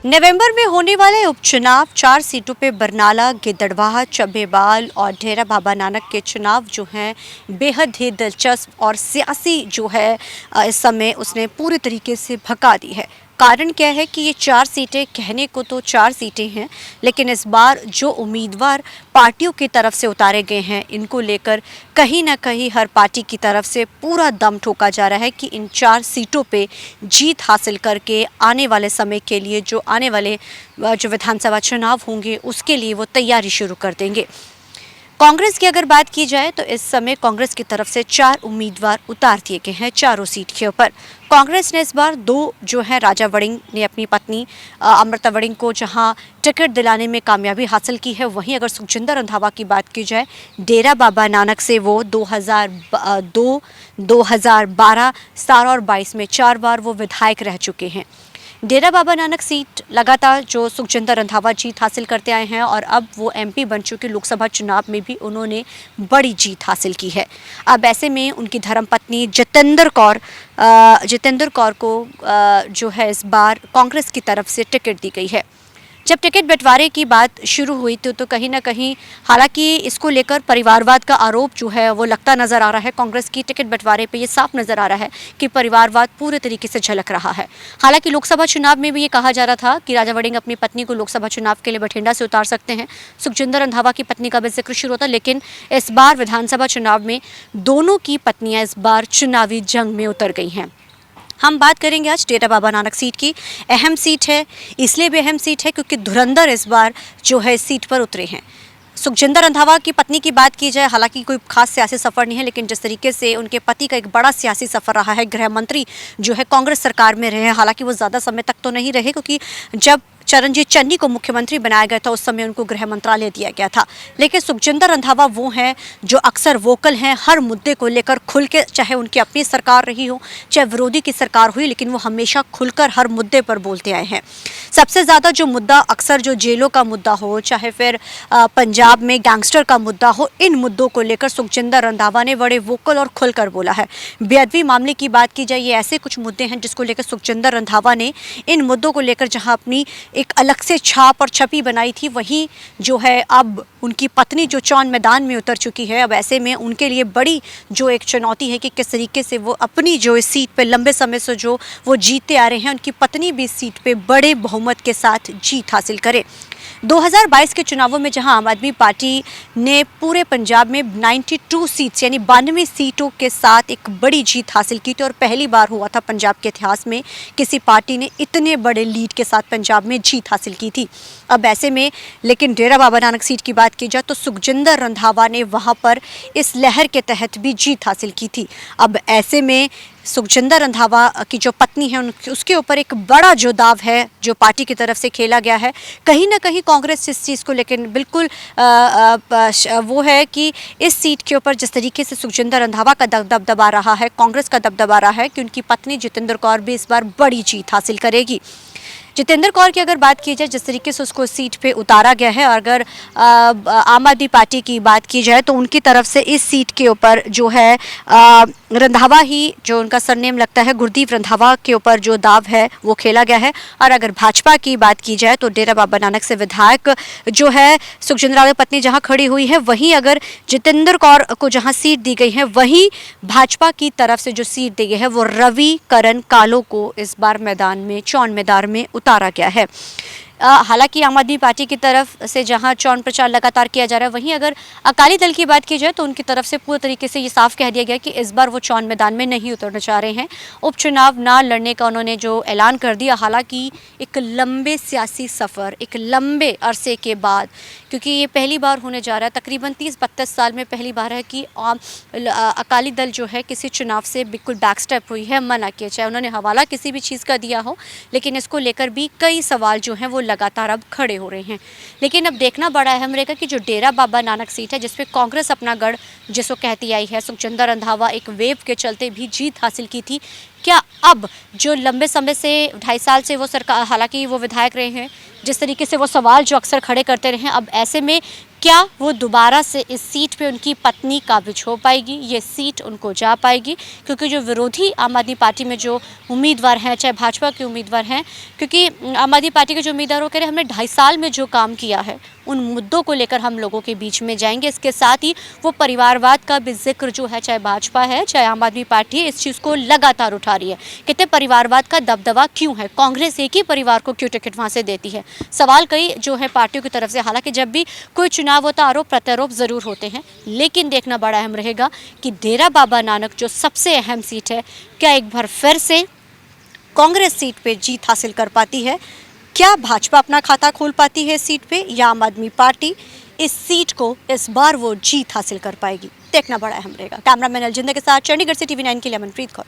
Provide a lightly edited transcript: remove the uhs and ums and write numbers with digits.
नवंबर में होने वाले उपचुनाव 4 सीटों पे बरनाला, गिद्धड़वाह, चब्बेबाल और डेरा बाबा नानक के चुनाव जो हैं बेहद ही दिलचस्प और सियासी जो है इस समय उसने पूरे तरीके से भगा दी है। कारण क्या है कि ये 4 सीटें कहने को तो 4 सीटें हैं, लेकिन इस बार जो उम्मीदवार पार्टियों की तरफ से उतारे गए हैं इनको लेकर कहीं ना कहीं हर पार्टी की तरफ से पूरा दम ठोका जा रहा है कि इन 4 सीटों पे जीत हासिल करके आने वाले समय के लिए जो आने वाले जो विधानसभा चुनाव होंगे उसके लिए वो तैयारी शुरू कर देंगे। कांग्रेस की अगर बात की जाए तो इस समय कांग्रेस की तरफ से 4 उम्मीदवार उतार दिए गए हैं चारों सीट के ऊपर। कांग्रेस ने इस बार 2 जो है राजा वड़िंग ने अपनी पत्नी अमृता वड़िंग को जहां टिकट दिलाने में कामयाबी हासिल की है, वहीं अगर सुखजिंदर रंधावा की बात की जाए डेरा बाबा नानक से वो 2002, 2012, 17 और 22 में 4 बार वो विधायक रह चुके हैं। डेरा बाबा नानक सीट लगातार जो सुखजिंदर रंधावा जीत हासिल करते आए हैं और अब वो एमपी बन चुके, लोकसभा चुनाव में भी उन्होंने बड़ी जीत हासिल की है। अब ऐसे में उनकी धर्मपत्नी जितेंद्र कौर को जो है इस बार कांग्रेस की तरफ से टिकट दी गई है। जब टिकट बंटवारे की बात शुरू हुई तो कहीं ना कहीं हालांकि इसको लेकर परिवारवाद का आरोप जो है वो लगता नज़र आ रहा है। कांग्रेस की टिकट बंटवारे पे ये साफ नज़र आ रहा है कि परिवारवाद पूरे तरीके से झलक रहा है। हालांकि लोकसभा चुनाव में भी ये कहा जा रहा था कि राजा वड़िंग अपनी पत्नी को लोकसभा चुनाव के लिए बठिंडा से उतार सकते हैं, सुखजिंदर रंधावा की पत्नी का भी जिक्र शुरू होता, लेकिन इस बार विधानसभा चुनाव में दोनों की पत्नियां इस बार चुनावी जंग में उतर गई हैं। हम बात करेंगे आज डेरा बाबा नानक सीट की। अहम सीट है, इसलिए भी अहम सीट है क्योंकि धुरंधर इस बार जो है इस सीट पर उतरे हैं। सुखजिंदर रंधावा की पत्नी की बात की जाए, हालांकि कोई खास सियासी सफर नहीं है, लेकिन जिस तरीके से उनके पति का एक बड़ा सियासी सफर रहा है, गृह मंत्री जो है कांग्रेस सरकार में रहे, हालांकि वो ज़्यादा समय तक तो नहीं रहे क्योंकि जब चरणजीत चन्नी को मुख्यमंत्री बनाया गया था उस समय उनको गृह मंत्रालय दिया गया था। लेकिन सुखजिंदर रंधावा वो हैं जो अक्सर वोकल हैं हर मुद्दे को लेकर खुल के, चाहे उनकी अपनी सरकार रही हो चाहे विरोधी की सरकार हुई, लेकिन वो हमेशा खुलकर हर मुद्दे पर बोलते आए हैं। सबसे ज़्यादा जो मुद्दा अक्सर जो जेलों का मुद्दा हो, चाहे फिर पंजाब में गैंगस्टर का मुद्दा हो, इन मुद्दों को लेकर सुखजिंदर रंधावा ने बड़े वोकल और खुलकर बोला है। बेअदबी मामले की बात की जाए, ये ऐसे कुछ मुद्दे हैं जिसको लेकर सुखजिंदर रंधावा ने इन मुद्दों को लेकर जहां अपनी एक अलग से छाप और छवि बनाई थी, वहीं जो है अब उनकी पत्नी जो चौन मैदान में उतर चुकी है। अब ऐसे में उनके लिए बड़ी जो एक चुनौती है कि किस तरीके से वो अपनी जो इस सीट पे लंबे समय से जो वो जीतते आ रहे हैं, उनकी पत्नी भी इस सीट पे बड़े बहुमत के साथ जीत हासिल करे। 2022 के चुनावों में जहां आम आदमी पार्टी ने पूरे पंजाब में 92 सीट्स यानी 92 सीटों के साथ एक बड़ी जीत हासिल की थी और पहली बार हुआ था पंजाब के इतिहास में किसी पार्टी ने इतने बड़े लीड के साथ पंजाब में जीत हासिल की थी। अब ऐसे में लेकिन डेरा बाबा नानक सीट की बात की जाए तो सुखजिंदर रंधावा ने वहां पर इस लहर के तहत भी जीत हासिल की थी। अब ऐसे में सुखजिंदर रंधावा की जो पत्नी है उसके ऊपर एक बड़ा जो दाव है जो पार्टी की तरफ से खेला गया है, कहीं ना कहीं कांग्रेस इस चीज़ को लेकिन बिल्कुल वो है कि इस सीट के ऊपर जिस तरीके से सुखजिंदर रंधावा का दबदबा रहा है, कांग्रेस का दबदबा रहा है कि उनकी पत्नी जितेंद्र कौर भी इस बार बड़ी जीत हासिल करेगी। जितेंद्र कौर की अगर बात की जाए, जिस तरीके से उसको सीट पे उतारा गया है, अगर आम आदमी पार्टी की बात की जाए तो उनकी तरफ से इस सीट के ऊपर जो है रंधावा ही, जो उनका सरनेम लगता है गुरदीप रंधावा, के ऊपर जो दाव है वो खेला गया है। और अगर भाजपा की बात की जाए तो डेरा बाबा नानक से विधायक जो है सुखजिंदर की पत्नी जहाँ खड़ी हुई है, वहीं अगर जितेंद्र कौर को जहाँ सीट दी गई है, वहीं भाजपा की तरफ से जो सीट दी गई है वो रवि करण कालो को इस बार मैदान में चौन मैदान में उतारा गया है। हालांकि आम आदमी पार्टी की तरफ से जहां चौन प्रचार लगातार किया जा रहा है, वहीं अगर अकाली दल की बात की जाए तो उनकी तरफ से पूरे तरीके से ये साफ कह दिया गया कि इस बार वो चौन मैदान में नहीं उतरना चाह रहे हैं। उपचुनाव ना लड़ने का उन्होंने जो ऐलान कर दिया। हालांकि एक लंबे सियासी सफ़र, एक लंबे अरसे के बाद, क्योंकि ये पहली बार होने जा रहा है, तकरीबन 30-32 साल में पहली बार है कि अकाली दल जो है किसी चुनाव से बिल्कुल बैकस्टेप हुई है, मना किया, चाहे उन्होंने हवाला किसी भी चीज़ का दिया हो, लेकिन इसको लेकर भी कई सवाल जो हैं वो लगातार अब खड़े हो रहे हैं। लेकिन अब देखना बड़ा अहम रहेगा कि जो डेरा बाबा नानक सीट है जिसपे कांग्रेस अपना गढ़ जिसको कहती आई है, सुखजिंदर रंधावा एक वेव के चलते भी जीत हासिल की थी, क्या अब जो लंबे समय से 2.5 साल से वो सरकार, हालांकि वो विधायक रहे हैं, जिस तरीके से वो सवाल जो अक्सर खड़े करते रहे हैं, अब ऐसे में क्या वो दोबारा से इस सीट पे उनकी पत्नी काबिज हो पाएगी, ये सीट उनको जा पाएगी? क्योंकि जो विरोधी आम आदमी पार्टी में जो उम्मीदवार हैं, चाहे भाजपा के उम्मीदवार हैं, क्योंकि आम आदमी पार्टी के जो उम्मीदवार वो कह रहे हैं हमने 2.5 साल में जो काम किया है उन मुद्दों को लेकर हम लोगों के बीच में जाएंगे। इसके साथ ही वो परिवारवाद का भी जिक्र जो है, चाहे भाजपा है चाहे आम आदमी पार्टी है, इस चीज़ को लगातार उठा रही है। कहते परिवारवाद का दबदबा क्यों है, कांग्रेस एक ही परिवार को क्यों टिकट वहाँ से देती है? सवाल कई जो है पार्टियों की तरफ से, हालांकि जब भी कोई चुनाव होता आरोप प्रत्यारोप ज़रूर होते हैं, लेकिन देखना बड़ा अहम रहेगा कि डेरा बाबा नानक जो सबसे अहम सीट है, क्या एक बार फिर से कांग्रेस सीट पे जीत हासिल कर पाती है? क्या भाजपा अपना खाता खोल पाती है इस सीट पे, या आम आदमी पार्टी इस सीट को इस बार वो जीत हासिल कर पाएगी? देखना बड़ा अहम रहेगा। कैमरामैन अलजिंदर के साथ चंडीगढ़ से TV9 के लिए अमनप्रीत कौर।